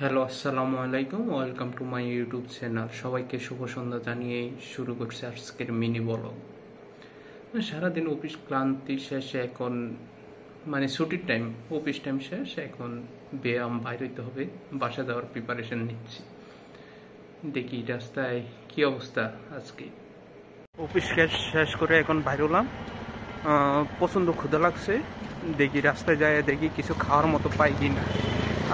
Hello, আসসালামু আলাইকুম। Welcome to my YouTube channel. সবাইকে শুভ সন্ধ্যা জানিয়ে শুরু করছি আজকের মিনি ব্লগ। সারাদিন অফিস ক্লান্তি শেষে এখন ছুটির টাইম, অফিস টাইম শেষ, এখন ব্যায়াম বাইরে হইতে হবে, বাসা যাওয়ার প্রিপারেশন নিচ্ছি। দেখি রাস্তায় কি অবস্থা। আজকে অফিস শেষ করে এখন বাইরে হলাম, প্রচণ্ড ক্ষুধা লাগছে। দেখি রাস্তায় যায়, দেখি কিছু খাওয়ার মতো পাই কিনা।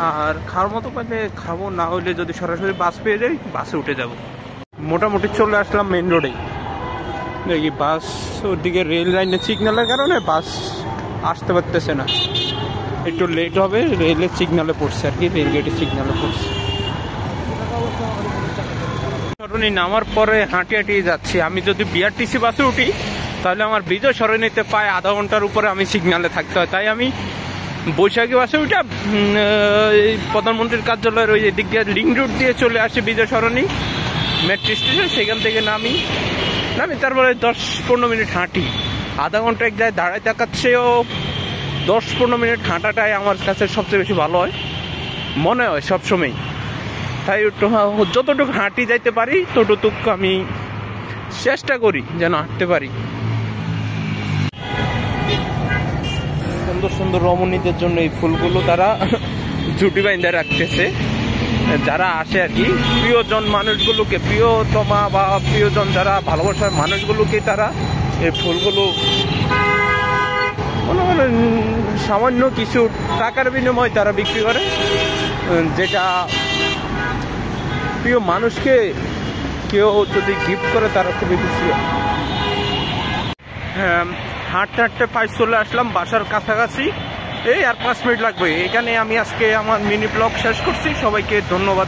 আর খাওয়ার মতো পাইলে খাবো, না হইলে যদি সরাসরি বাস পেয়ে যাই বাসে উঠে যাব। মোটামুটি চলে আসলাম মেন রোডে। দেখি বাস ওদিকে রেল লাইনের সিগন্যালের কারণে বাস আসতে পারতেছে না, একটু লেট হবে। রেলের সিগন্যালে পড়ছে আর কি, রেলগেটের সিগন্যালে পড়ছে। সরণি নামার পরে হাঁটি হাঁটি যাচ্ছি। আমি যদি বিআরটিসি বাসে উঠি তাহলে আমার বিজয় সরণিতে প্রায় আধা ঘন্টার উপরে আমি সিগন্যালে থাকতে হয়। তাই আমি বৈশাখী বাসে উঠে প্রধানমন্ত্রীর কার্যালয়ের ওই দিক দিয়ে লিঙ্ক রুট দিয়ে চলে আসি বিজয় সরণি মেট্রো স্টেশন। সেখান থেকে নামি তারপরে 10-15 মিনিট হাঁটি। আধা ঘন্টা এক জায়গায় দাঁড়ায় থাকার চেয়েও 10-15 মিনিট হাঁটাটাই আমার কাছে সবচেয়ে বেশি ভালো হয়, মনে হয় সবসময়। তাই যতটুকু হাঁটি যাইতে পারি ততটুকু আমি চেষ্টা করি যেন হাঁটতে পারি। সুন্দর সুন্দর রমণীদের জন্য এই ফুলগুলো তারা জুটি বাইন্ধে রাখতেছে, যারা আসে আর কি। প্রিয়জন মানুষগুলোকে, প্রিয়তমা বা প্রিয়জন যারা ভালোবাসার মানুষগুলোকে তারা এই ফুলগুলো মনে করেন সামান্য কিছু টাকার বিনিময়ে তারা বিক্রি করে, যেটা প্রিয় মানুষকে কেউ যদি গিফট করে তারা খুবই খুশি হয়। হ্যাঁ, হাঁটতে হাঁটতে প্রায় চলে আসলাম বাসার কাছাকাছি। এই আর 5 মিনিট লাগবে। এখানে আমি আজকে আমার মিনি ব্লগ শেষ করছি। সবাইকে ধন্যবাদ।